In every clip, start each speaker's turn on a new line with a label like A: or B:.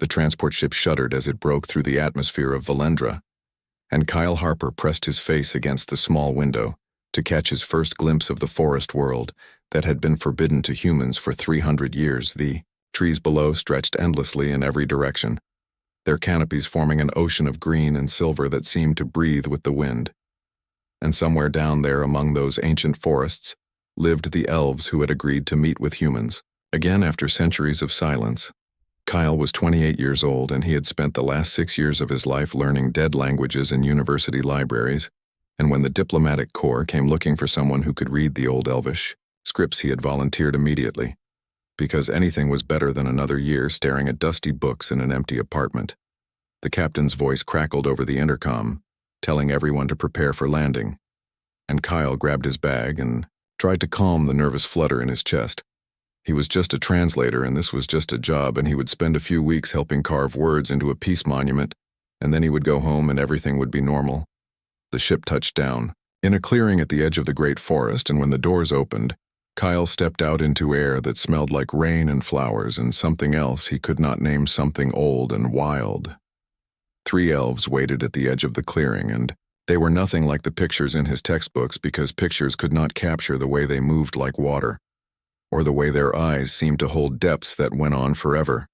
A: The transport ship shuddered as it broke through the atmosphere of Valendra, and Kyle Harper pressed his face against the small window to catch his first glimpse of the forest world that had been forbidden to humans for 300 years. The trees below stretched endlessly in every direction, their canopies forming an ocean of green and silver that seemed to breathe with the wind. And somewhere down there among those ancient forests lived the elves who had agreed to meet with humans. Again, after centuries of silence, Kyle was 28 years old, and he had spent the last 6 years of his life learning dead languages in university libraries, and when the diplomatic corps came looking for someone who could read the Old Elvish scripts, he had volunteered immediately, because anything was better than another year staring at dusty books in an empty apartment. The captain's voice crackled over the intercom, telling everyone to prepare for landing, and Kyle grabbed his bag and tried to calm the nervous flutter in his chest. He was just a translator, and this was just a job, and he would spend a few weeks helping carve words into a peace monument, and then he would go home and everything would be normal. The ship touched down in a clearing at the edge of the great forest, and when the doors opened, Kyle stepped out into air that smelled like rain and flowers and something else he could not name, something old and wild. 3 elves waited at the edge of the clearing, and they were nothing like the pictures in his textbooks, because pictures could not capture the way they moved like water, or the way their eyes seemed to hold depths that went on forever.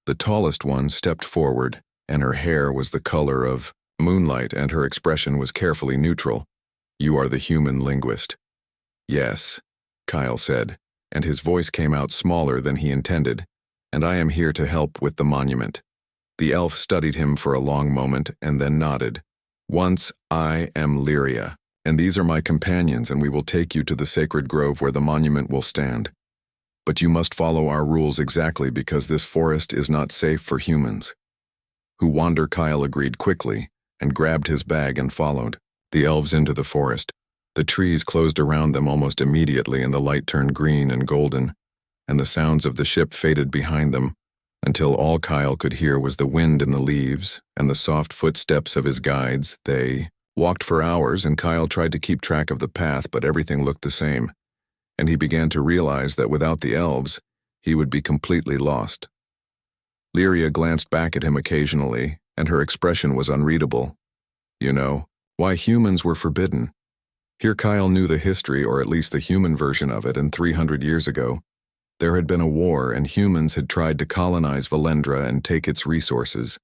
A: The tallest one stepped forward, and her hair was the color of moonlight, and her expression was carefully neutral. "You are the human linguist." "Yes," Kyle said, and his voice came out smaller than he intended, "and I am here to help with the monument." The elf studied him for a long moment and then nodded. "Once I am Lyria, and these are my companions, and we will take you to the sacred grove where the monument will stand. But you must follow our rules exactly, because this forest is not safe for humans." Who wander? Kyle agreed quickly and grabbed his bag and followed the elves into the forest. The trees closed around them almost immediately, and the light turned green and golden, and the sounds of the ship faded behind them, until all Kyle could hear was the wind in the leaves and the soft footsteps of his guides. They walked for hours, and Kyle tried to keep track of the path, but everything looked the same, and he began to realize that without the elves, he would be completely lost. Lyria glanced back at him occasionally, and her expression was unreadable. You know, why humans were forbidden. Here Kyle knew the history, or at least the human version of it, and 300 years ago, there had been a war, and humans had tried to colonize Valendra and take its resources,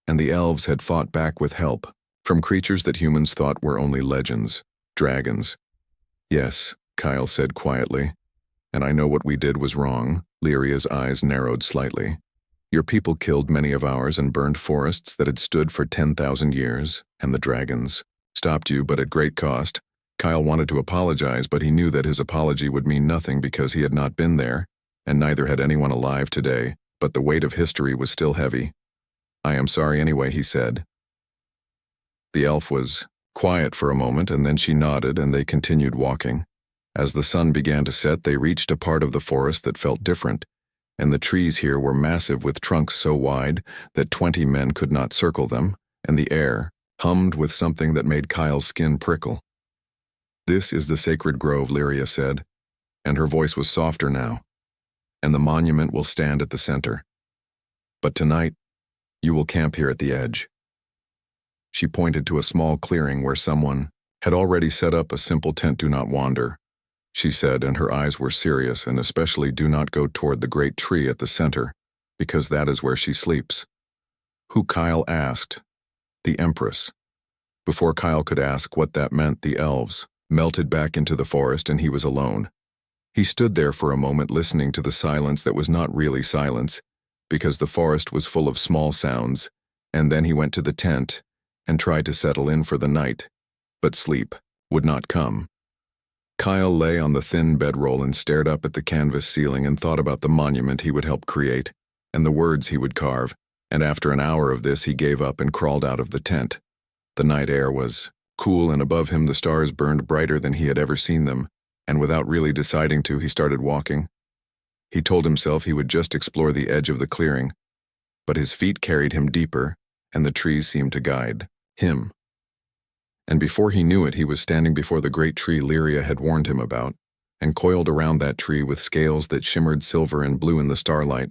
A: and the elves had fought back with help from creatures that humans thought were only legends, dragons. "Yes," Kyle said quietly, "and I know what we did was wrong." Lyria's eyes narrowed slightly. "Your people killed many of ours and burned forests that had stood for 10,000 years, and the dragons stopped you, but at great cost." Kyle wanted to apologize, but he knew that his apology would mean nothing because he had not been there, and neither had anyone alive today, but the weight of history was still heavy. "I am sorry anyway," he said. The elf was quiet for a moment, and then she nodded, and they continued walking. As the sun began to set, they reached a part of the forest that felt different, and the trees here were massive, with trunks so wide that 20 men could not circle them, and the air hummed with something that made Kyle's skin prickle. "This is the sacred grove," Lyria said, and her voice was softer now, "and the monument will stand at the center. But tonight, you will camp here at the edge." She pointed to a small clearing where someone had already set up a simple tent. "Do not wander," she said, and her eyes were serious, "and especially do not go toward the great tree at the center, because that is where she sleeps." "Who?" Kyle asked. "The Empress." Before Kyle could ask what that meant, the elves melted back into the forest, and he was alone. He stood there for a moment, listening to the silence that was not really silence, because the forest was full of small sounds, and then he went to the tent and tried to settle in for the night, but sleep would not come. Kyle lay on the thin bedroll and stared up at the canvas ceiling and thought about the monument he would help create, and the words he would carve, and after an hour of this he gave up and crawled out of the tent. The night air was cool, and above him the stars burned brighter than he had ever seen them, and without really deciding to, he started walking. He told himself he would just explore the edge of the clearing, but his feet carried him deeper, and the trees seemed to guide him. And before he knew it, he was standing before the great tree Lyria had warned him about, and coiled around that tree with scales that shimmered silver and blue in the starlight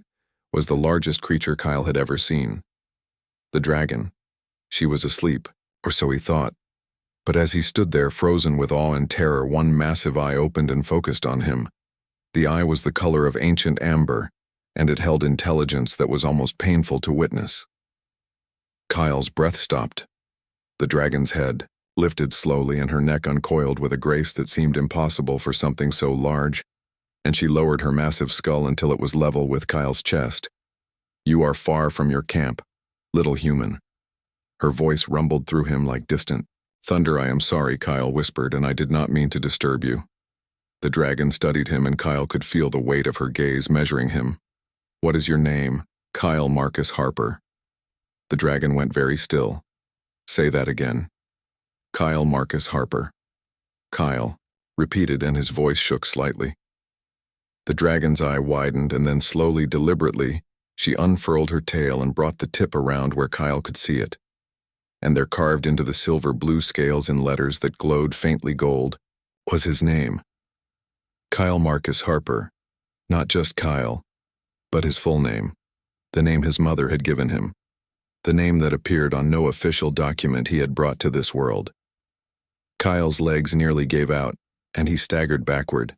A: was the largest creature Kyle had ever seen. The dragon. She was asleep, or so he thought. But as he stood there frozen with awe and terror, one massive eye opened and focused on him. The eye was the color of ancient amber, and it held intelligence that was almost painful to witness. Kyle's breath stopped. The dragon's head lifted slowly and her neck uncoiled with a grace that seemed impossible for something so large, and she lowered her massive skull until it was level with Kyle's chest. "You are far from your camp, little human." Her voice rumbled through him like distant thunder. "I am sorry," Kyle whispered, "and I did not mean to disturb you." The dragon studied him, and Kyle could feel the weight of her gaze measuring him. "What is your name?" "Kyle Marcus Harper." The dragon went very still. "Say that again." "Kyle Marcus Harper." "Kyle," repeated, and his voice shook slightly. The dragon's eye widened, and then slowly, deliberately, she unfurled her tail and brought the tip around where Kyle could see it. And there, carved into the silver-blue scales in letters that glowed faintly gold, was his name. Kyle Marcus Harper. Not just Kyle, but his full name. The name his mother had given him. The name that appeared on no official document he had brought to this world. Kyle's legs nearly gave out, and he staggered backward.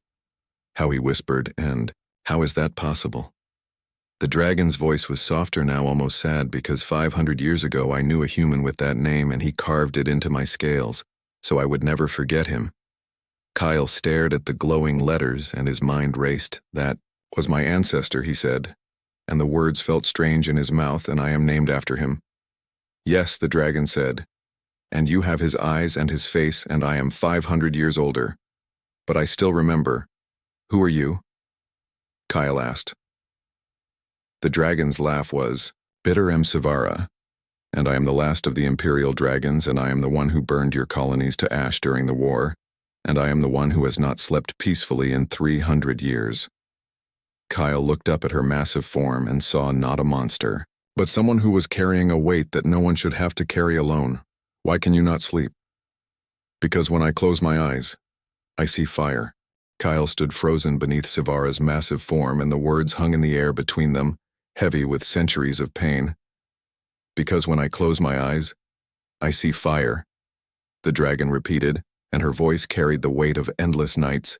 A: How he whispered, and, "How is that possible?" The dragon's voice was softer now, almost sad, because 500 years ago I knew a human with that name, and he carved it into my scales, so I would never forget him. Kyle stared at the glowing letters, and his mind raced. "That was my ancestor," he said, and the words felt strange in his mouth, "and I am named after him." "Yes," the dragon said, "and you have his eyes and his face, and I am 500 years older. But I still remember. Who are you?" Kyle asked. The dragon's laugh was, "Bitter am Sivara, and I am the last of the imperial dragons, and I am the one who burned your colonies to ash during the war, and I am the one who has not slept peacefully in 300 years. Kyle looked up at her massive form and saw not a monster, but someone who was carrying a weight that no one should have to carry alone. "Why can you not sleep?" "Because when I close my eyes, I see fire." Kyle stood frozen beneath Sivara's massive form, and the words hung in the air between them, heavy with centuries of pain. "Because when I close my eyes, I see fire," the dragon repeated, and her voice carried the weight of endless nights.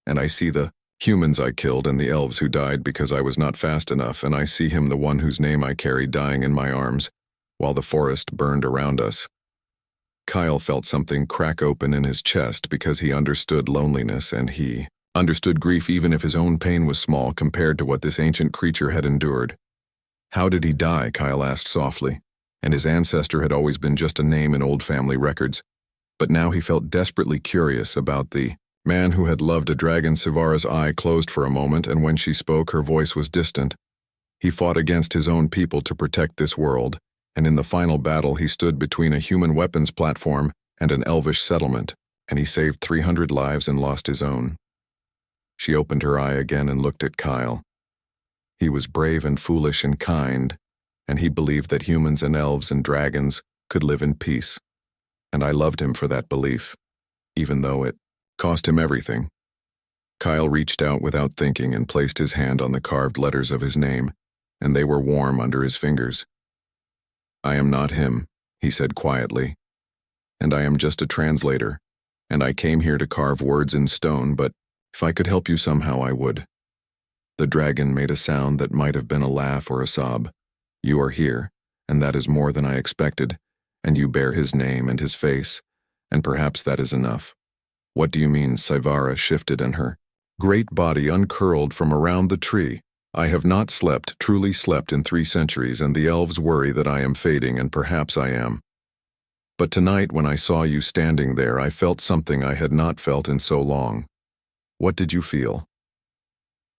A: "And I see the humans I killed and the elves who died because I was not fast enough, and I see him, the one whose name I carry, dying in my arms, while the forest burned around us." Kyle felt something crack open in his chest because he understood loneliness, and he understood grief, even if his own pain was small compared to what this ancient creature had endured. "How did he die?" Kyle asked softly, and his ancestor had always been just a name in old family records. But now he felt desperately curious about the man who had loved a dragon. Sivara's eye closed for a moment, and when she spoke, her voice was distant. "He fought against his own people to protect this world, and in the final battle he stood between a human weapons platform and an elvish settlement, and he saved 300 lives and lost his own." She opened her eye again and looked at Kyle. He was brave and foolish and kind, and he believed that humans and elves and dragons could live in peace. And I loved him for that belief, even though it cost him everything. Kyle reached out without thinking and placed his hand on the carved letters of his name, and they were warm under his fingers. "I am not him," he said quietly, "and I am just a translator, and I came here to carve words in stone, but if I could help you somehow, I would." The dragon made a sound that might have been a laugh or a sob. "You are here, and that is more than I expected, and you bear his name and his face, and perhaps that is enough." "What do you mean?" Sivara shifted, and her great body uncurled from around the tree. "I have not slept, truly slept, in 3 centuries, and the elves worry that I am fading, and perhaps I am. But tonight, when I saw you standing there, I felt something I had not felt in so long." "What did you feel?"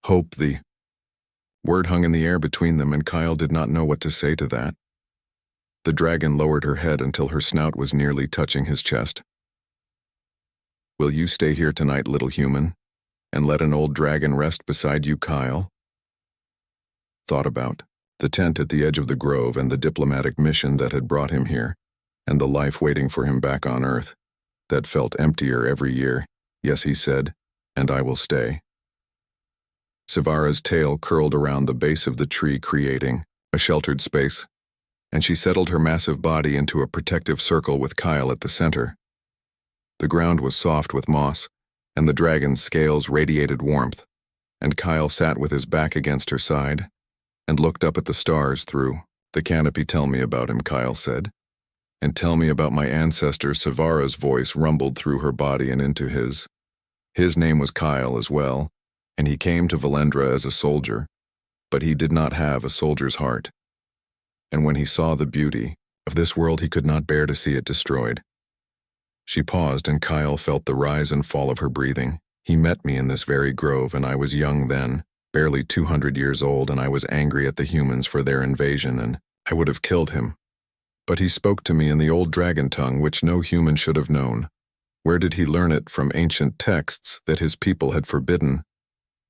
A: "Hope." The word hung in the air between them, and Kyle did not know what to say to that. The dragon lowered her head until her snout was nearly touching his chest. "Will you stay here tonight, little human, and let an old dragon rest beside you, Kyle?" Thought about the tent at the edge of the grove, and the diplomatic mission that had brought him here, and the life waiting for him back on Earth, that felt emptier every year. "Yes," he said, "and I will stay." Sivara's tail curled around the base of the tree, creating a sheltered space, and she settled her massive body into a protective circle with Kyle at the center. The ground was soft with moss, and the dragon's scales radiated warmth, and Kyle sat with his back against her side and looked up at the stars through the canopy. "Tell me about him," Kyle said. "And tell me about my ancestor." Sivara's voice rumbled through her body and into his. His name was Kyle as well, and he came to Valendra as a soldier, but he did not have a soldier's heart. And when he saw the beauty of this world, he could not bear to see it destroyed. She paused, and Kyle felt the rise and fall of her breathing. "He met me in this very grove, and I was young then, barely 200 years old, and I was angry at the humans for their invasion, and I would have killed him. But he spoke to me in the old dragon tongue, which no human should have known. Where did he learn it? From ancient texts that his people had forbidden,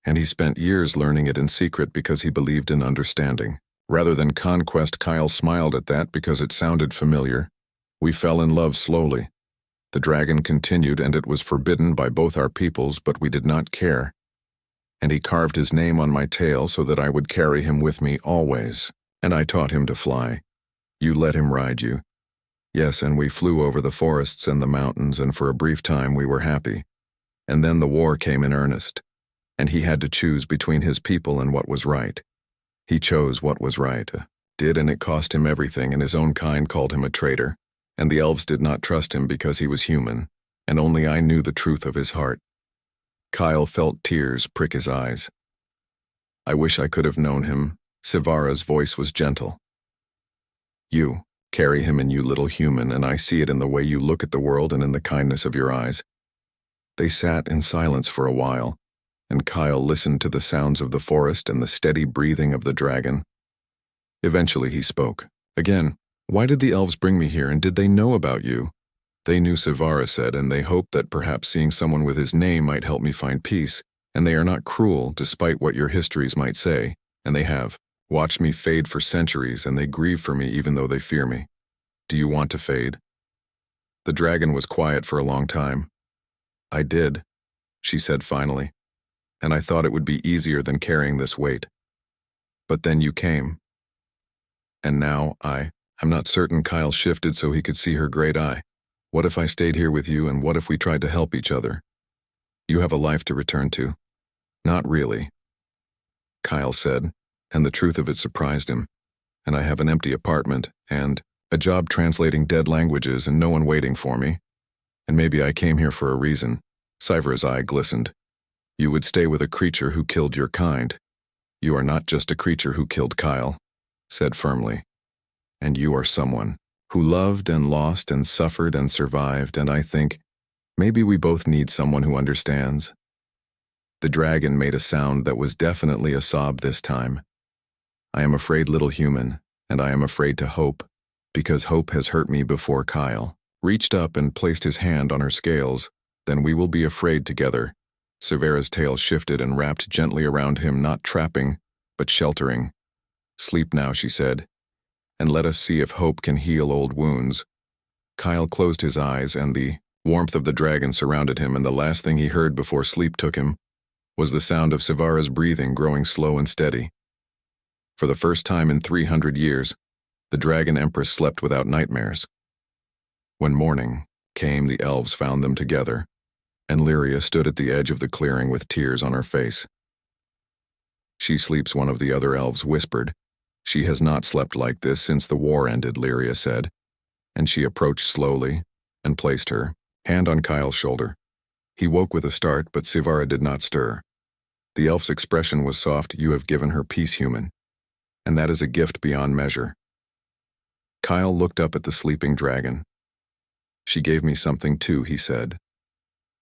A: and he spent years learning it in secret because he believed in understanding rather than conquest." Kyle smiled at that because it sounded familiar. "We fell in love slowly," the dragon continued, "and it was forbidden by both our peoples, but we did not care. And he carved his name on my tail so that I would carry him with me always, and I taught him to fly. You let him ride you. Yes, and we flew over the forests and the mountains, and for a brief time we were happy. And then the war came in earnest, and he had to choose between his people and what was right. He chose what was right, and it cost him everything, and his own kind called him a traitor, and the elves did not trust him because he was human, and only I knew the truth of his heart." Kyle felt tears prick his eyes. "I wish I could have known him." Sivara's voice was gentle. "You carry him in you, little human, and I see it in the way you look at the world and in the kindness of your eyes." They sat in silence for a while, and Kyle listened to the sounds of the forest and the steady breathing of the dragon. Eventually he spoke. "Again, why did the elves bring me here, and did they know about you?" "They knew," Sivara said, "and they hoped that perhaps seeing someone with his name might help me find peace, and they are not cruel despite what your histories might say, and they have watched me fade for centuries, and they grieve for me even though they fear me. Do you want to fade?" The dragon was quiet for a long time. "I did," she said finally, "and I thought it would be easier than carrying this weight. But then you came. And now I'm not certain." Kyle shifted so he could see her great eye. "What if I stayed here with you, and what if we tried to help each other? You have a life to return to." "Not really," Kyle said, and the truth of it surprised him. "And I have an empty apartment, and a job translating dead languages, and no one waiting for me. And maybe I came here for a reason." Sivara's eye glistened. "You would stay with a creature who killed your kind." "You are not just a creature who killed," Kyle said firmly. "And you are someone who loved and lost and suffered and survived, and I think maybe we both need someone who understands." The dragon made a sound that was definitely a sob this time. "I am afraid, little human, and I am afraid to hope, because hope has hurt me before." Kyle reached up and placed his hand on her scales. "Then we will be afraid together." Sivara's tail shifted and wrapped gently around him, not trapping, but sheltering. "Sleep now," she said, "and let us see if hope can heal old wounds." Kyle closed his eyes, and the warmth of the dragon surrounded him, and the last thing he heard before sleep took him was the sound of Sivara's breathing growing slow and steady. For the first time in 300 years, the dragon Empress slept without nightmares. When morning came, the elves found them together, and Lyria stood at the edge of the clearing with tears on her face. "She sleeps," one of the other elves whispered. "She has not slept like this since the war ended," Lyria said, and she approached slowly and placed her hand on Kyle's shoulder. He woke with a start, but Sivara did not stir. The elf's expression was soft. "You have given her peace, human, and that is a gift beyond measure." Kyle looked up at the sleeping dragon. "She gave me something too," he said.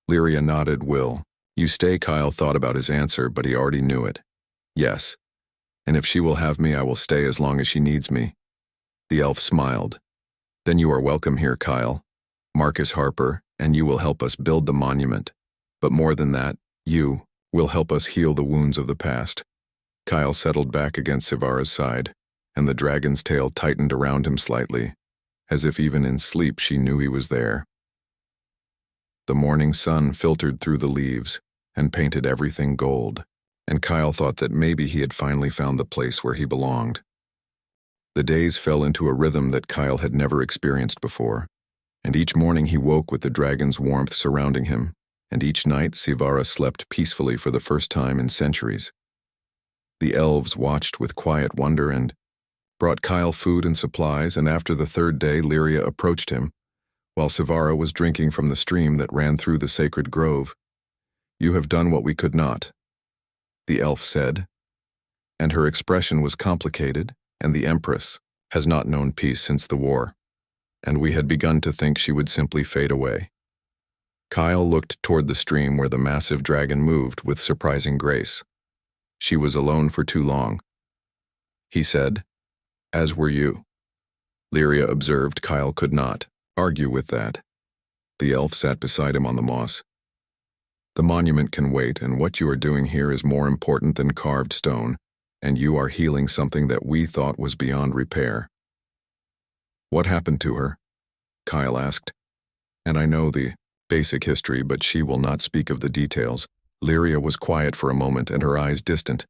A: Lyria nodded. "Will you stay?" Kyle thought about his answer, but he already knew it. "Yes, and if she will have me, I will stay as long as she needs me." The elf smiled. "Then you are welcome here, Kyle. Marcus Harper, and you will help us build the monument. But more than that, you will help us heal the wounds of the past." Kyle settled back against Sivara's side, and the dragon's tail tightened around him slightly, as if even in sleep she knew he was there. The morning sun filtered through the leaves and painted everything gold. and Kyle thought that maybe he had finally found the place where he belonged. The days fell into a rhythm that Kyle had never experienced before, and each morning he woke with the dragon's warmth surrounding him, and each night Sivara slept peacefully for the first time in centuries. The elves watched with quiet wonder and brought Kyle food and supplies, and after the third day Lyria approached him, while Sivara was drinking from the stream that ran through the sacred grove. "You have done what we could not," the elf said, and her expression was complicated, and the Empress has not known peace since the war, and we had begun to think she would simply fade away. Kyle looked toward the stream where the massive dragon moved with surprising grace. "She was alone for too long," he said, "as were you." Lyria observed Kyle could not argue with that. The elf sat beside him on the moss. "The monument can wait, and what you are doing here is more important than carved stone, and you are healing something that we thought was beyond repair." "What happened to her?" Kyle asked. "And I know the basic history, but she will not speak of the details." Lyria was quiet for a moment, and her eyes distant.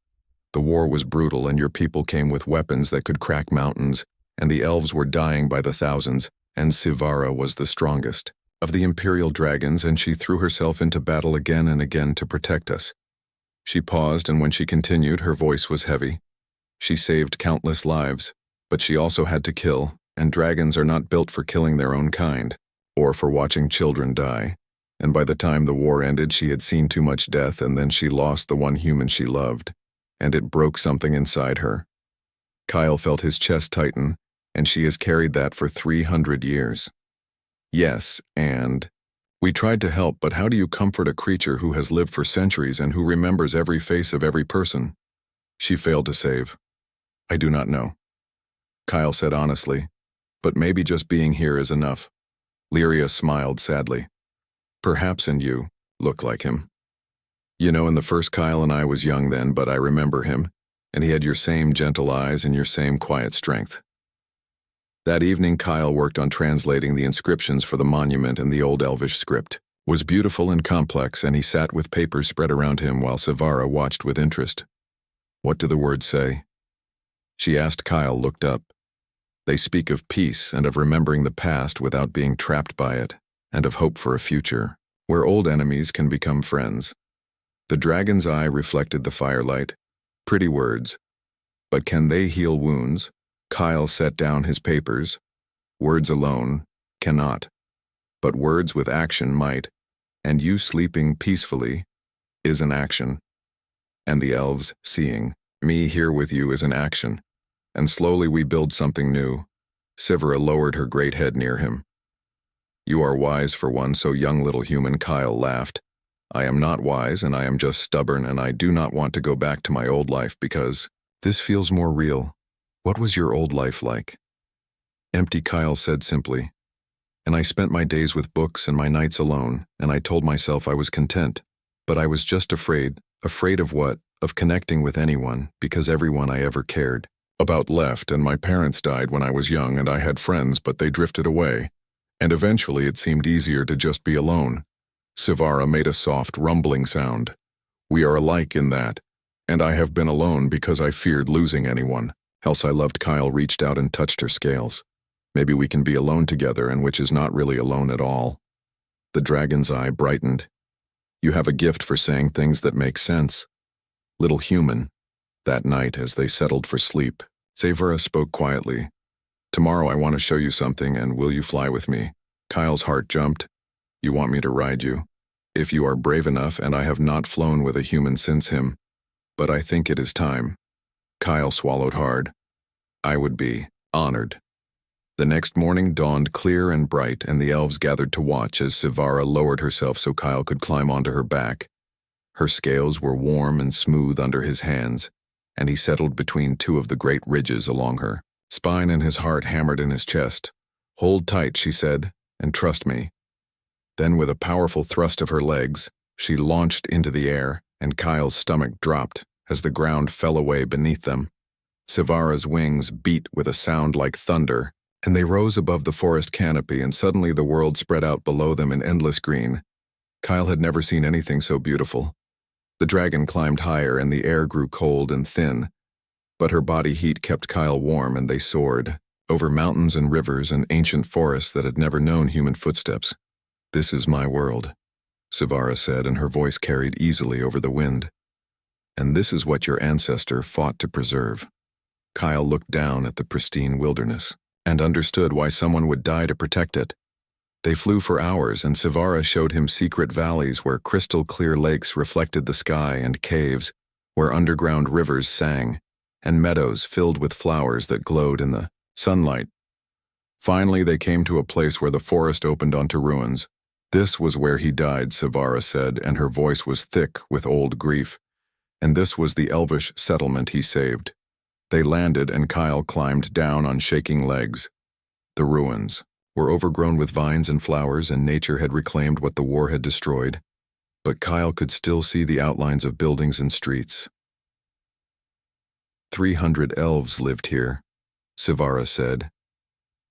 A: "The war was brutal, and your people came with weapons that could crack mountains, and the elves were dying by the thousands, and Sivara was the strongest of the imperial dragons, and she threw herself into battle again and again to protect us." She paused, and when she continued, her voice was heavy. "She saved countless lives, but she also had to kill, and dragons are not built for killing their own kind, or for watching children die. And by the time the war ended, she had seen too much death, and then she lost the one human she loved, and it broke something inside her." Kyle felt his chest tighten, "and she has carried that for 300 years. "Yes, and we tried to help, but how do you comfort a creature who has lived for centuries and who remembers every face of every person she failed to save?" "I do not know," Kyle said honestly, "but maybe just being here is enough." Lyria smiled sadly. "Perhaps, and you look like him. You know, in the first Kyle and I was young then, but I remember him, and he had your same gentle eyes and your same quiet strength." That evening Kyle worked on translating the inscriptions for the monument, and the old Elvish script was beautiful and complex, and he sat with papers spread around him while Sivara watched with interest. "What do the words say?" she asked. Kyle looked up. "They speak of peace and of remembering the past without being trapped by it, and of hope for a future, where old enemies can become friends." The dragon's eye reflected the firelight. "Pretty words. But can they heal wounds?" Kyle set down his papers. "Words alone cannot. But words with action might, and you sleeping peacefully is an action. And the elves seeing me here with you is an action. And slowly we build something new." Sivara lowered her great head near him. "You are wise for one so young, little human." Kyle laughed. "I am not wise, and I am just stubborn, and I do not want to go back to my old life because this feels more real." "What was your old life like?" "Empty," Kyle said simply. "And I spent my days with books and my nights alone, and I told myself I was content. But I was just afraid. Afraid of what? Of connecting with anyone, because everyone I ever cared about left, and my parents died when I was young, and I had friends, but they drifted away. And eventually it seemed easier to just be alone." Sivara made a soft, rumbling sound. "We are alike in that, and I have been alone because I feared losing anyone else I loved." Kyle reached out and touched her scales. "Maybe we can be alone together, and which is not really alone at all." The dragon's eye brightened. "You have a gift for saying things that make sense. Little human." That night, as they settled for sleep, Sivara spoke quietly. "Tomorrow I want to show you something, and will you fly with me?" Kyle's heart jumped. "You want me to ride you?" "If you are brave enough, and I have not flown with a human since him. But I think it is time." Kyle swallowed hard. "I would be honored." The next morning dawned clear and bright, and the elves gathered to watch as Sivara lowered herself so Kyle could climb onto her back. Her scales were warm and smooth under his hands, and he settled between two of the great ridges along her spine, and his heart hammered in his chest. "Hold tight," she said, "and trust me." Then, with a powerful thrust of her legs, she launched into the air, and Kyle's stomach dropped as the ground fell away beneath them. Sivara's wings beat with a sound like thunder, and they rose above the forest canopy, and suddenly the world spread out below them in endless green. Kyle had never seen anything so beautiful. The dragon climbed higher and the air grew cold and thin, but her body heat kept Kyle warm and they soared, over mountains and rivers and ancient forests that had never known human footsteps. "This is my world," Sivara said, and her voice carried easily over the wind. "And this is what your ancestor fought to preserve." Kyle looked down at the pristine wilderness and understood why someone would die to protect it. They flew for hours, and Sivara showed him secret valleys where crystal-clear lakes reflected the sky and caves where underground rivers sang, and meadows filled with flowers that glowed in the sunlight. Finally, they came to a place where the forest opened onto ruins. "This was where he died," Sivara said, and her voice was thick with old grief. "And this was the elvish settlement he saved." They landed, and Kyle climbed down on shaking legs. The ruins were overgrown with vines and flowers, and nature had reclaimed what the war had destroyed. But Kyle could still see the outlines of buildings and streets. 300 elves lived here, Sivara said,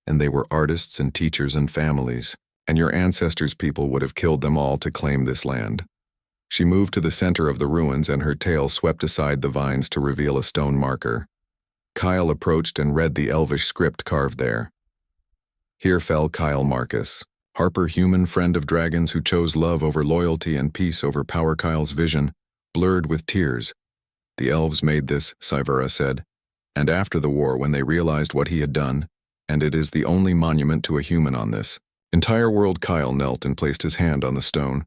A: and they were artists and teachers and families, and your ancestors' people would have killed them all to claim this land. She moved to the center of the ruins, and her tail swept aside the vines to reveal a stone marker. Kyle approached and read the elvish script carved there. "Here fell Kyle Marcus, Harper, human friend of dragons who chose love over loyalty and peace over power." Kyle's vision blurred with tears. "The elves made this," Sivara said, "and after the war when they realized what he had done, and it is the only monument to a human on this entire world." Kyle knelt and placed his hand on the stone.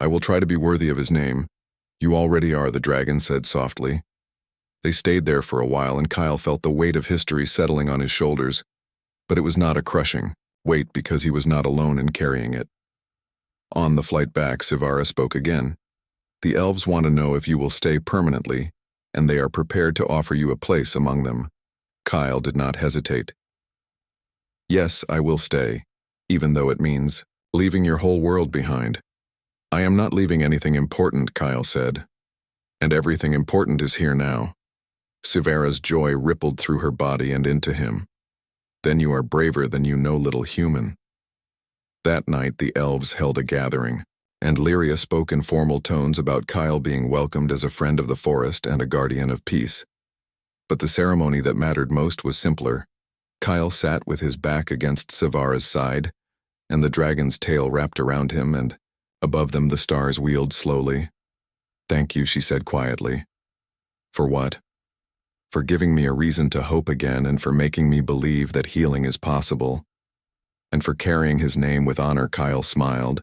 A: "I will try to be worthy of his name." "You already are," the dragon said softly. They stayed there for a while, and Kyle felt the weight of history settling on his shoulders. But it was not a crushing weight because he was not alone in carrying it. On the flight back, Sivara spoke again. "The elves want to know if you will stay permanently, and they are prepared to offer you a place among them." Kyle did not hesitate. "Yes, I will stay, even though it means leaving your whole world behind." "I am not leaving anything important," Kyle said. "And everything important is here now." Sivara's joy rippled through her body and into him. "Then you are braver than you know, little human." That night the elves held a gathering, and Lyria spoke in formal tones about Kyle being welcomed as a friend of the forest and a guardian of peace. But the ceremony that mattered most was simpler. Kyle sat with his back against Sivara's side, and the dragon's tail wrapped around him, and above them the stars wheeled slowly. "Thank you," she said quietly. "For what?" "For giving me a reason to hope again, and for making me believe that healing is possible. And for carrying his name with honor." Kyle smiled.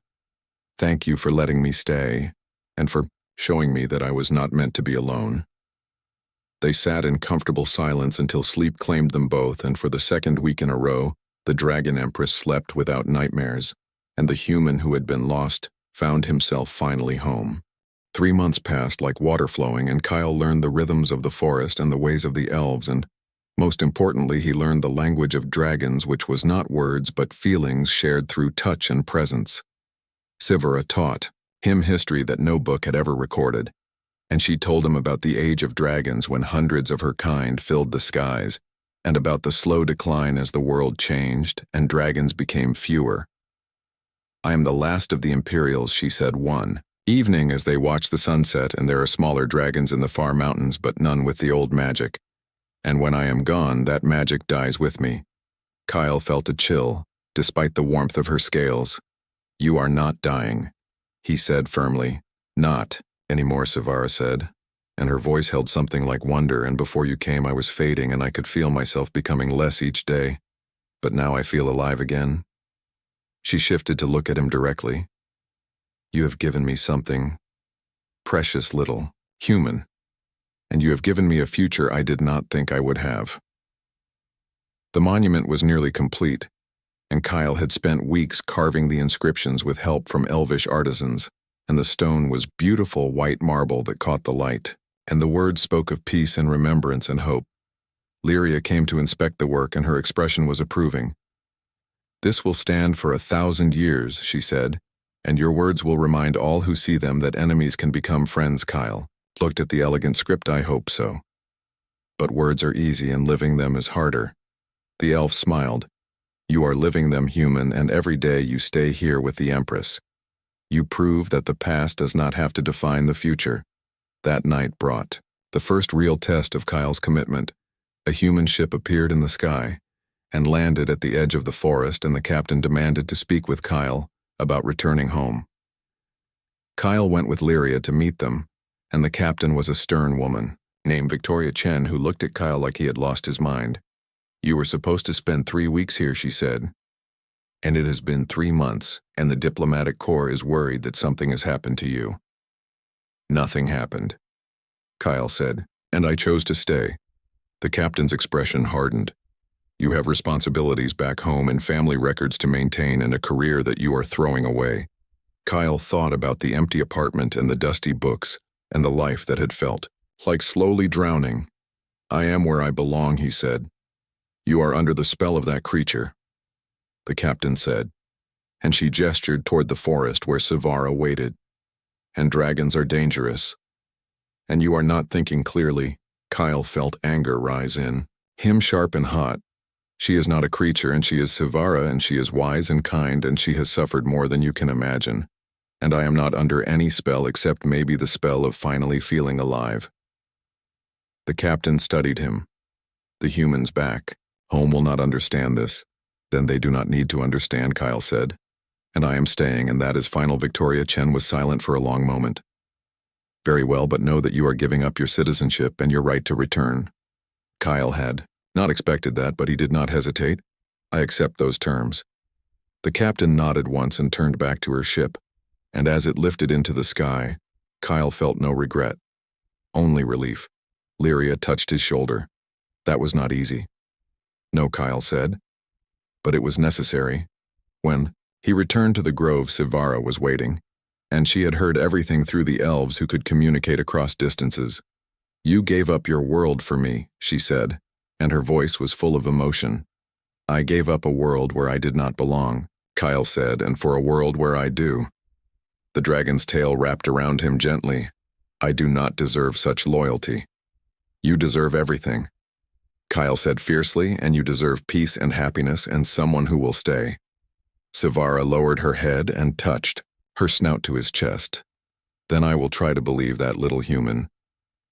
A: "Thank you for letting me stay, and for showing me that I was not meant to be alone." They sat in comfortable silence until sleep claimed them both, and for the second week in a row, the dragon Empress slept without nightmares, and the human who had been lost found himself finally home. 3 months passed like water flowing, and Kyle learned the rhythms of the forest and the ways of the elves, and most importantly, he learned the language of dragons, which was not words but feelings shared through touch and presence. Sivara taught him history that no book had ever recorded, and she told him about the age of dragons when hundreds of her kind filled the skies, and about the slow decline as the world changed and dragons became fewer. "I am the last of the Imperials," she said one evening as they watched the sunset, "and there are smaller dragons in the far mountains, but none with the old magic. And when I am gone, that magic dies with me." Kyle felt a chill, despite the warmth of her scales. "You are not dying," he said firmly. "Not anymore," Sivara said, and her voice held something like wonder. "And before you came, I was fading, and I could feel myself becoming less each day. But now I feel alive again." She shifted to look at him directly. "You have given me something precious, little human, and you have given me a future I did not think I would have." The monument was nearly complete, and Kyle had spent weeks carving the inscriptions with help from elvish artisans, and the stone was beautiful white marble that caught the light, and the words spoke of peace and remembrance and hope. Lyria came to inspect the work, and her expression was approving. "This will stand for 1,000 years," she said, "and your words will remind all who see them that enemies can become friends." Kyle looked at the elegant script. "I hope so. But words are easy and living them is harder." The elf smiled. "You are living them, human, and every day you stay here with the Empress. You prove that the past does not have to define the future. That night brought the first real test of Kyle's commitment. A human ship appeared in the sky and landed at the edge of the forest, and the captain demanded to speak with Kyle about returning home. Kyle went with Lyria to meet them, and the captain was a stern woman named Victoria Chen who looked at Kyle like he had lost his mind. "You were supposed to spend 3 weeks here," she said. "And it has been 3 months, and the diplomatic corps is worried that something has happened to you." "Nothing happened," Kyle said, "and I chose to stay." The captain's expression hardened. "You have responsibilities back home and family records to maintain and a career that you are throwing away." Kyle thought about the empty apartment and the dusty books and the life that had felt like slowly drowning. "I am where I belong," he said. "You are under the spell of that creature," the captain said, and she gestured toward the forest where Savara waited. "And dragons are dangerous. And you are not thinking clearly." Kyle felt anger rise in him, sharp and hot. "She is not a creature, and she is Savara, and she is wise and kind, and she has suffered more than you can imagine. And I am not under any spell except maybe the spell of finally feeling alive." The captain studied him. "The humans back home will not understand this." "Then they do not need to understand," Kyle said. "And I am staying, and that is final." Victoria Chen was silent for a long moment. "Very well, but know that you are giving up your citizenship and your right to return." Kyle had not expected that, but he did not hesitate. "I accept those terms." The captain nodded once and turned back to her ship, and as it lifted into the sky, Kyle felt no regret, only relief. Lyria touched his shoulder. "That was not easy." "No," Kyle said, "but it was necessary." When he returned to the grove, Savara was waiting, and she had heard everything through the elves who could communicate across distances. "You gave up your world for me," she said, and her voice was full of emotion. "I gave up a world where I did not belong," Kyle said, "and for a world where I do." The dragon's tail wrapped around him gently. "I do not deserve such loyalty." "You deserve everything," Kyle said fiercely, "and you deserve peace and happiness and someone who will stay." Savara lowered her head and touched her snout to his chest. "Then I will try to believe that, little human."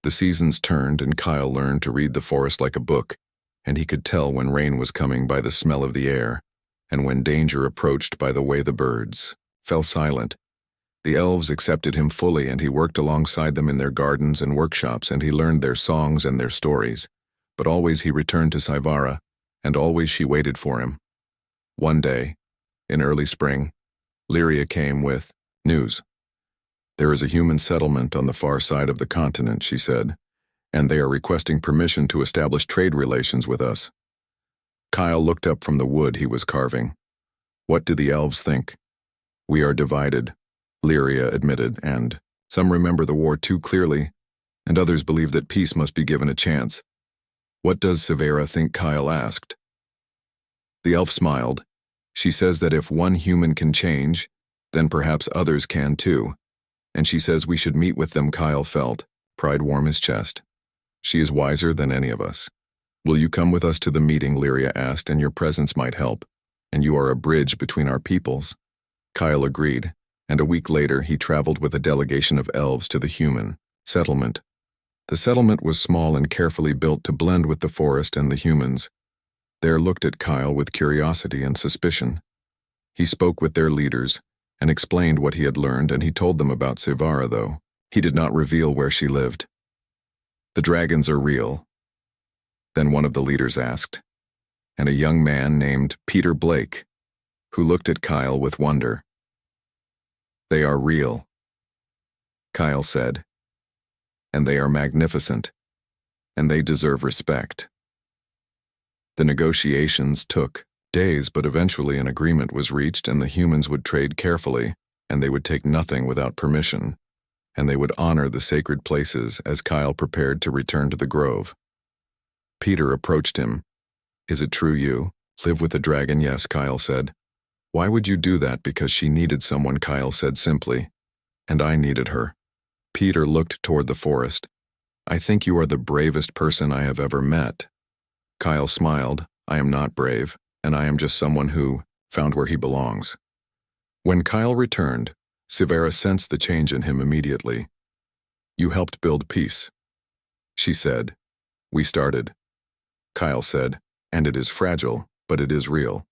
A: The seasons turned, and Kyle learned to read the forest like a book, and he could tell when rain was coming by the smell of the air, and when danger approached by the way the birds fell silent. The elves accepted him fully, and he worked alongside them in their gardens and workshops, and he learned their songs and their stories. But always he returned to Savara, and always she waited for him. One day, in early spring, Lyria came with news. "There is a human settlement on the far side of the continent," she said, "and they are requesting permission to establish trade relations with us." Kyle looked up from the wood he was carving. "What do the elves think?" "We are divided," Lyria admitted, "and some remember the war too clearly, and others believe that peace must be given a chance." "What does Savara think?" Kyle asked. The elf smiled. "She says that if one human can change, then perhaps others can too. And she says we should meet with them." Kyle felt pride warm his chest. "She is wiser than any of us." "Will you come with us to the meeting?" Lyria asked, "and your presence might help, and you are a bridge between our peoples." Kyle agreed, and a week later he traveled with a delegation of elves to the human settlement. The settlement was small and carefully built to blend with the forest and the humans. There looked at Kyle with curiosity and suspicion. He spoke with their leaders and explained what he had learned, and he told them about Savara, though he did not reveal where she lived. "The dragons are real?" Then one of the leaders asked, and a young man named Peter Blake, who looked at Kyle with wonder. "They are real," Kyle said, "and they are magnificent, and they deserve respect." The negotiations took days, but eventually an agreement was reached, and the humans would trade carefully, and they would take nothing without permission, and they would honor the sacred places as Kyle prepared to return to the grove. Peter approached him. "Is it true you live with the dragon?" "Yes," Kyle said. "Why would you do that?" "Because she needed someone," Kyle said simply, "and I needed her." Peter looked toward the forest. "I think you are the bravest person I have ever met." Kyle smiled. "I am not brave, and I am just someone who found where he belongs." When Kyle returned, Sivara sensed the change in him immediately. "You helped build peace," she said. "We started," Kyle said, "and it is fragile, but it is real."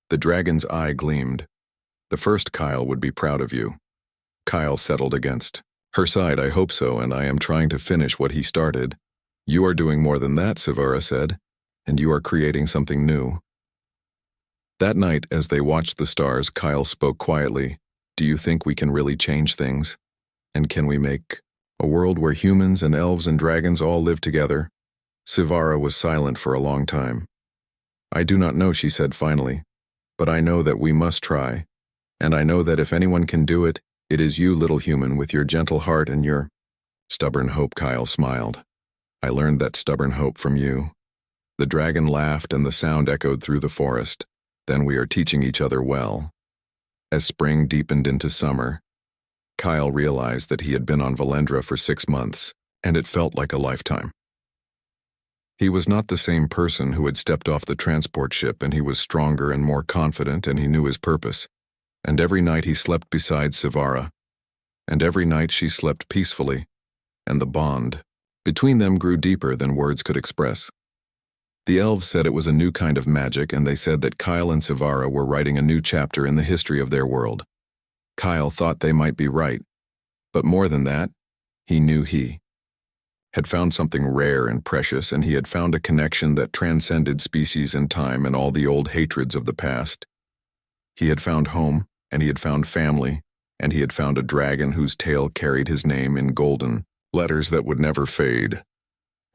A: The dragon's eye gleamed. "The first Kyle would be proud of you." Kyle settled against her side. "I hope so, and I am trying to finish what he started." "You are doing more than that," Sivara said, "and you are creating something new." That night, as they watched the stars, Kyle spoke quietly. "Do you think we can really change things? And can we make a world where humans and elves and dragons all live together?" Sivara was silent for a long time. "I do not know," she said finally, "but I know that we must try. And I know that if anyone can do it, it is you, little human, with your gentle heart and your stubborn hope." Kyle smiled. "I learned that stubborn hope from you." The dragon laughed and the sound echoed through the forest. "Then we are teaching each other well." As spring deepened into summer, Kyle realized that he had been on Valendra for 6 months, and it felt like a lifetime. He was not the same person who had stepped off the transport ship, and he was stronger and more confident, and he knew his purpose. And every night he slept beside Sivara, and every night she slept peacefully, and the bond between them grew deeper than words could express. The elves said it was a new kind of magic, and they said that Kyle and Sivara were writing a new chapter in the history of their world. Kyle thought they might be right, but more than that, he knew he had found something rare and precious, and he had found a connection that transcended species and time and all the old hatreds of the past. He had found home, and he had found family, and he had found a dragon whose tail carried his name in golden letters that would never fade.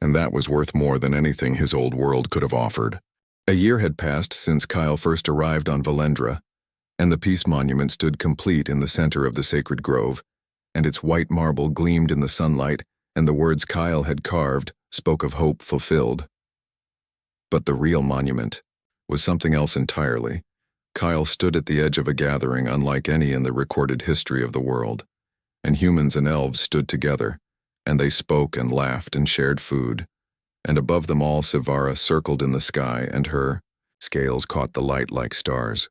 A: And that was worth more than anything his old world could have offered. A year had passed since Kyle first arrived on Valendra, and the Peace Monument stood complete in the center of the sacred grove, and its white marble gleamed in the sunlight, and the words Kyle had carved spoke of hope fulfilled. But the real monument was something else entirely. Kyle stood at the edge of a gathering unlike any in the recorded history of the world, and humans and elves stood together, and they spoke and laughed and shared food, and above them all Sivara circled in the sky, and her scales caught the light like stars.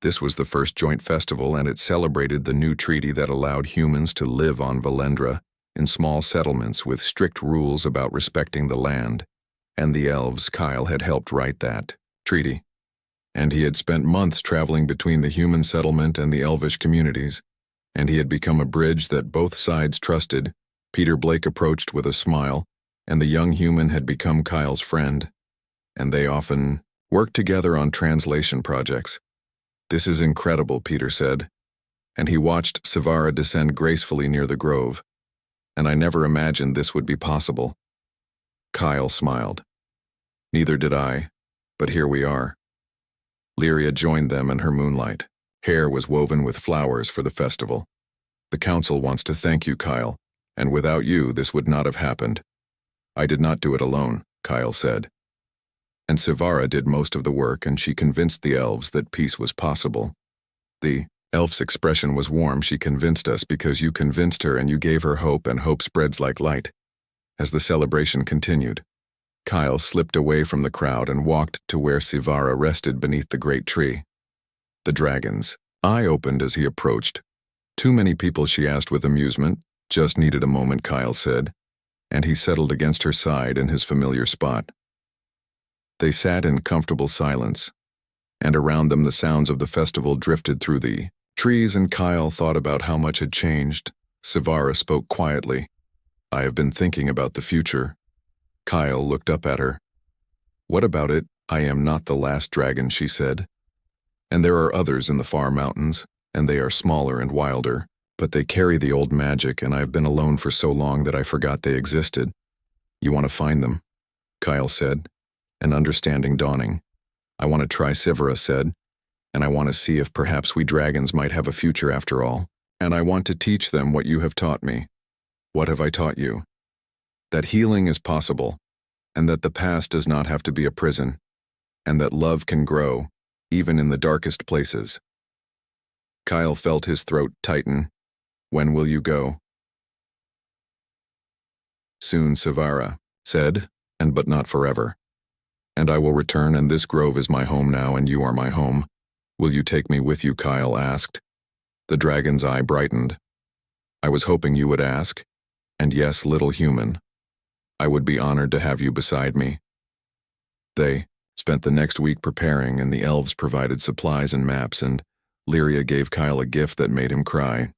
A: This was the first joint festival, and it celebrated the new treaty that allowed humans to live on Valendra in small settlements with strict rules about respecting the land, and the elves. Kyle had helped write that treaty, and he had spent months traveling between the human settlement and the elvish communities, and he had become a bridge that both sides trusted. Peter Blake approached with a smile, and the young human had become Kyle's friend, and they often worked together on translation projects. "This is incredible," Peter said, and he watched Sivara descend gracefully near the grove, "and I never imagined this would be possible." Kyle smiled. "Neither did I, but here we are." Lyria joined them in her moonlight. Hair was woven with flowers for the festival. "The council wants to thank you, Kyle. And without you, this would not have happened." "I did not do it alone," Kyle said. "And Sivara did most of the work, and she convinced the elves that peace was possible." The elf's expression was warm. "She convinced us because you convinced her, and you gave her hope, and hope spreads like light." As the celebration continued, Kyle slipped away from the crowd and walked to where Sivara rested beneath the great tree. The dragon's eye opened as he approached. "Too many people?" she asked with amusement. "Just needed a moment," Kyle said, and he settled against her side in his familiar spot. They sat in comfortable silence, and around them the sounds of the festival drifted through the trees, and Kyle thought about how much had changed. Sivara spoke quietly. "I have been thinking about the future." Kyle looked up at her. "What about it?" "I am not the last dragon," she said. "And there are others in the far mountains, and they are smaller and wilder. But they carry the old magic, and I've been alone for so long that I forgot they existed." "You want to find them?" Kyle said, an understanding dawning. "I want to try," Sivara said, "and I want to see if perhaps we dragons might have a future after all. And I want to teach them what you have taught me." "What have I taught you?" "That healing is possible, and that the past does not have to be a prison, and that love can grow, even in the darkest places." Kyle felt his throat tighten. "When will you go?" "Soon," Sivara said, but not forever. "And I will return, and this grove is my home now, and you are my home." "Will you take me with you?" Kyle asked. The dragon's eye brightened. I was hoping you would ask. And yes, little human. I would be honored to have you beside me. They spent the next week preparing, and the elves provided supplies and maps, and Lyria gave Kyle a gift that made him cry.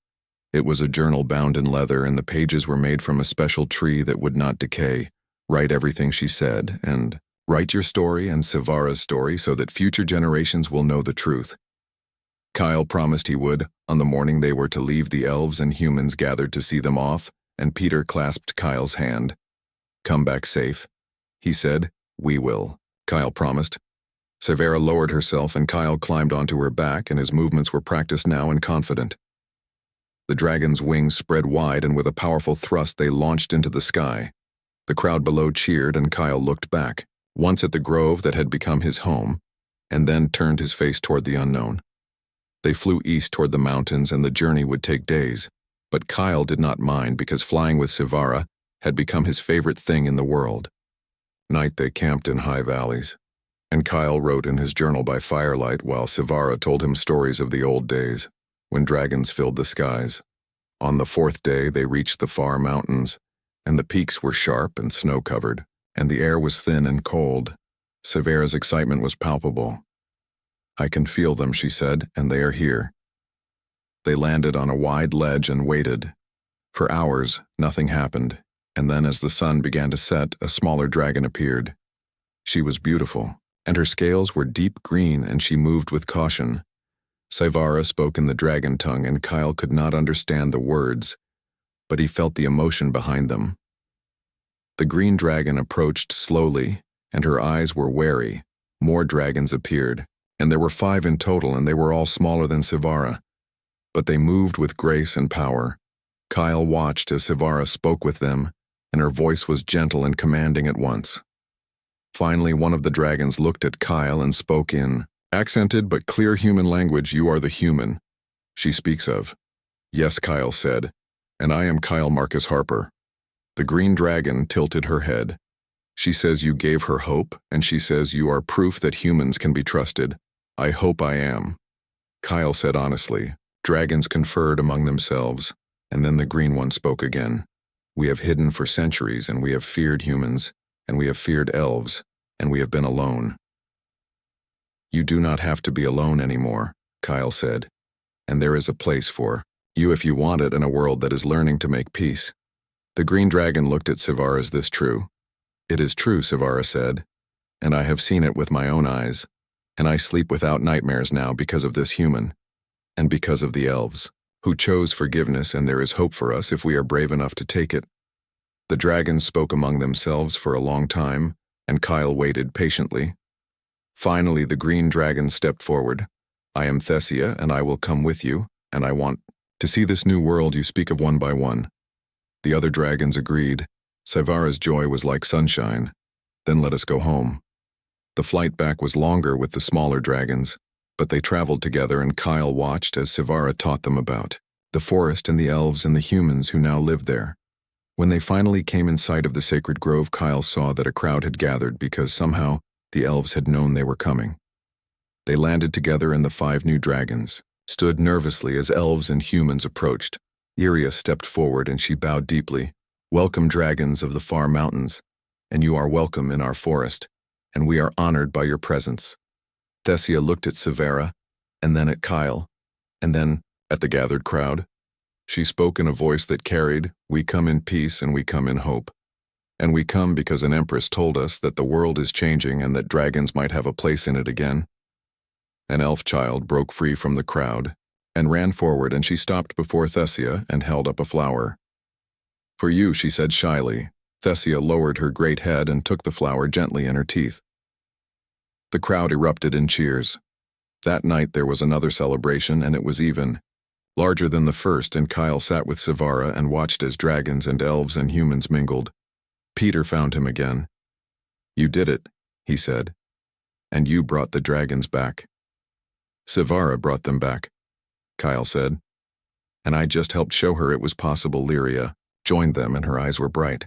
A: It was a journal bound in leather, and the pages were made from a special tree that would not decay. Write everything she said, and write your story and Savara's story so that future generations will know the truth. Kyle promised he would. On the morning they were to leave, the elves and humans gathered to see them off, and Peter clasped Kyle's hand. Come back safe, he said. We will, Kyle promised. Savara lowered herself, and Kyle climbed onto her back, and his movements were practiced now and confident. The dragon's wings spread wide, and with a powerful thrust they launched into the sky. The crowd below cheered, and Kyle looked back, once at the grove that had become his home, and then turned his face toward the unknown. They flew east toward the mountains, and the journey would take days, but Kyle did not mind because flying with Savara had become his favorite thing in the world. Night they camped in high valleys, and Kyle wrote in his journal by firelight while Savara told him stories of the old days, when dragons filled the skies. On the fourth day they reached the far mountains, and the peaks were sharp and snow-covered, and the air was thin and cold. Savara's excitement was palpable. I can feel them, she said, and they are here. They landed on a wide ledge and waited. For hours, nothing happened, and then as the sun began to set, a smaller dragon appeared. She was beautiful, and her scales were deep green, and she moved with caution. Savara spoke in the dragon tongue, and Kyle could not understand the words, but he felt the emotion behind them. The green dragon approached slowly, and her eyes were wary. More dragons appeared, and there were 5 in total, and they were all smaller than Savara. But they moved with grace and power. Kyle watched as Savara spoke with them, and her voice was gentle and commanding at once. Finally, one of the dragons looked at Kyle and spoke in accented but clear human language. You are the human she speaks of. Yes, Kyle said, and I am Kyle Marcus Harper. The green dragon tilted her head. She says you gave her hope, and she says you are proof that humans can be trusted. I hope I am. Kyle said honestly. Dragons conferred among themselves, and then the green one spoke again. We have hidden for centuries, and we have feared humans, and we have feared elves, and we have been alone. You do not have to be alone anymore, Kyle said, and there is a place for you if you want it in a world that is learning to make peace. The green dragon looked at Savara. Is this true? It is true, Savara said, and I have seen it with my own eyes, and I sleep without nightmares now because of this human, and because of the elves, who chose forgiveness, and there is hope for us if we are brave enough to take it. The dragons spoke among themselves for a long time, and Kyle waited patiently. Finally, the green dragon stepped forward. I am Thesia, and I will come with you, and I want to see this new world you speak of one by one. The other dragons agreed. Savara's joy was like sunshine. Then let us go home. The flight back was longer with the smaller dragons, but they traveled together, and Kyle watched as Savara taught them about the forest and the elves and the humans who now lived there. When they finally came in sight of the sacred grove, Kyle saw that a crowd had gathered because somehow the elves had known they were coming. They landed together, and the 5 new dragons stood nervously as elves and humans approached. Iria stepped forward, and she bowed deeply. Welcome, dragons of the far mountains, and you are welcome in our forest, and we are honored by your presence. Thesia looked at Savara, and then at Kyle, and then at the gathered crowd. She spoke in a voice that carried, we come in peace and we come in hope. And we come because an Empress told us that the world is changing and that dragons might have a place in it again. An elf child broke free from the crowd and ran forward, and she stopped before Thesia and held up a flower. For you, she said shyly. Thesia lowered her great head and took the flower gently in her teeth. The crowd erupted in cheers. That night there was another celebration, and it was even larger than the first, and Kyle sat with Savara and watched as dragons and elves and humans mingled. Peter found him again. You did it, he said, and you brought the dragons back. Savara brought them back, Kyle said, and I just helped show her it was possible. Lyria joined them, and her eyes were bright.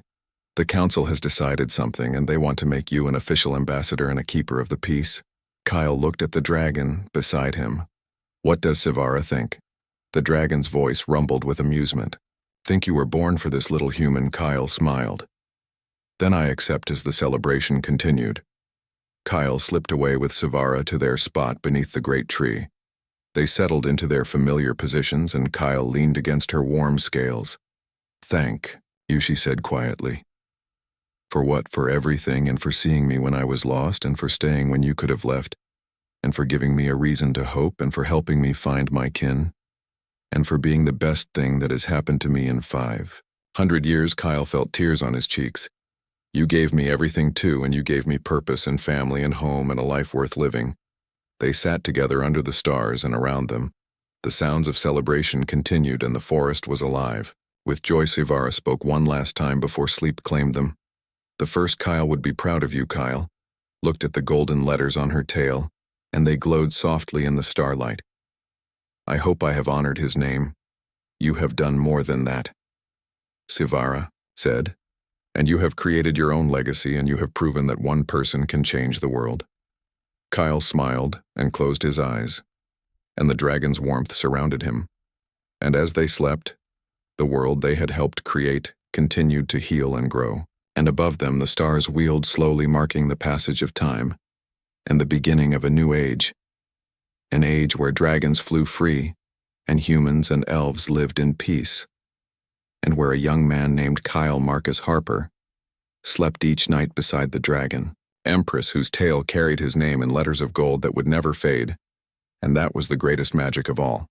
A: The council has decided something, and they want to make you an official ambassador and a keeper of the peace. Kyle looked at the dragon beside him. What does Savara think? The dragon's voice rumbled with amusement. Think you were born for this, little human, Kyle smiled. Then I accept, as the celebration continued. Kyle slipped away with Savara to their spot beneath the great tree. They settled into their familiar positions, and Kyle leaned against her warm scales. Thank you, she said quietly. For what? For everything, and for seeing me when I was lost, and for staying when you could have left, and for giving me a reason to hope, and for helping me find my kin, and for being the best thing that has happened to me in 500 years. Kyle felt tears on his cheeks. You gave me everything too, and you gave me purpose and family and home and a life worth living. They sat together under the stars, and around them, the sounds of celebration continued, and the forest was alive. With joy, Savara spoke one last time before sleep claimed them. The first Kyle would be proud of you, Kyle. Looked at the golden letters on her tail, and they glowed softly in the starlight. I hope I have honored his name. You have done more than that, Savara said, and you have created your own legacy, and you have proven that one person can change the world. Kyle smiled and closed his eyes, and the dragon's warmth surrounded him. And as they slept, the world they had helped create continued to heal and grow, and above them the stars wheeled slowly, marking the passage of time and the beginning of a new age, an age where dragons flew free and humans and elves lived in peace, and where a young man named Kyle Marcus Harper slept each night beside the dragon, Empress, whose tail carried his name in letters of gold that would never fade, and that was the greatest magic of all.